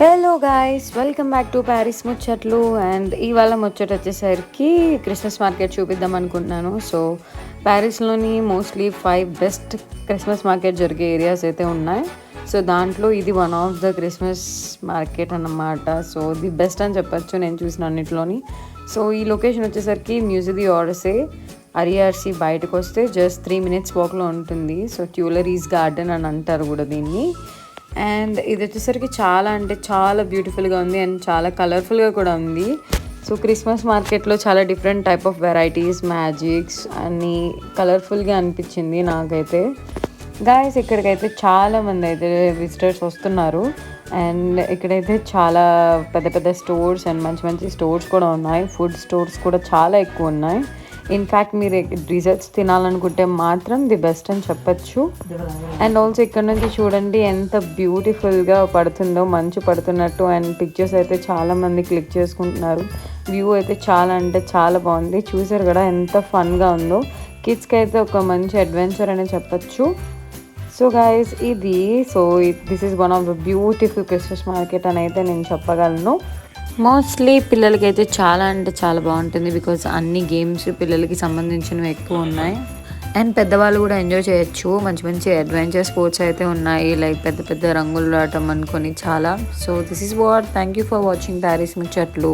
Hello guys, welcome back to Paris ముచ్చట్లు. And ఇవాళ ముచ్చట వచ్చేసరికి క్రిస్మస్ మార్కెట్ చూపిద్దాం అనుకుంటున్నాను. సో ప్యారిస్లోని మోస్ట్లీ 5 బెస్ట్ క్రిస్మస్ మార్కెట్ జరిగే ఏరియాస్ అయితే ఉన్నాయి. సో దాంట్లో ఇది one of the Christmas market అన్నమాట. సో ది బెస్ట్ అని చెప్పచ్చు నేను చూసిన అన్నింటిలోని. సో ఈ లొకేషన్ వచ్చేసరికి మ్యూజియం ది ఆర్సే అరియార్సి బయటకు వస్తే జస్ట్ 3 minutes వాక్లో ఉంటుంది. సో ట్యూలరీస్ గార్డెన్ అని అంటారు కూడా దీన్ని. అండ్ ఇది వచ్చేసరికి చాలా అంటే చాలా బ్యూటిఫుల్గా ఉంది అండ్ చాలా కలర్ఫుల్గా కూడా ఉంది. సో క్రిస్మస్ మార్కెట్లో చాలా different type of varieties, magics అన్నీ కలర్ఫుల్గా అనిపించింది నాకైతే. గాయస్ ఇక్కడికైతే చాలామంది అయితే విజిటర్స్ వస్తున్నారు. అండ్ ఇక్కడైతే చాలా పెద్ద పెద్ద స్టోర్స్ అండ్ మంచి మంచి స్టోర్స్ కూడా ఉన్నాయి. ఫుడ్ స్టోర్స్ కూడా చాలా ఎక్కువ ఉన్నాయి. ఇన్ఫ్యాక్ట్ మీరు డిజర్ట్స్ తినాలనుకుంటే మాత్రం ది బెస్ట్ అని చెప్పచ్చు. అండ్ ఆల్సో ఇక్కడ నుంచి చూడండి ఎంత బ్యూటిఫుల్గా పడుతుందో, మంచు పడుతున్నట్టు. అండ్ పిక్చర్స్ అయితే చాలామంది క్లిక్ చేసుకుంటున్నారు. వ్యూ అయితే చాలా అంటే చాలా బాగుంది. చూసారు కదా ఎంత ఫన్గా ఉందో. కిడ్స్కి అయితే ఒక మంచి అడ్వెంచర్ అని చెప్పచ్చు. So guys this is one of the beautiful Christmas market అని అయితే నేను చెప్పగలను. మోస్ట్లీ పిల్లలకి అయితే చాలా అంటే చాలా బాగుంటుంది. బికాజ్ అన్ని గేమ్స్ పిల్లలకి సంబంధించినవి ఎక్కువ ఉన్నాయి. అండ్ పెద్దవాళ్ళు కూడా ఎంజాయ్ చేయొచ్చు. మంచి మంచి అడ్వెంచర్ స్పోర్ట్స్ అయితే ఉన్నాయి, లైక్ పెద్ద పెద్ద రంగులు ఆటం అనుకొని చాలా. So this is what. Thank you for watching Paris ముచ్చట్లు.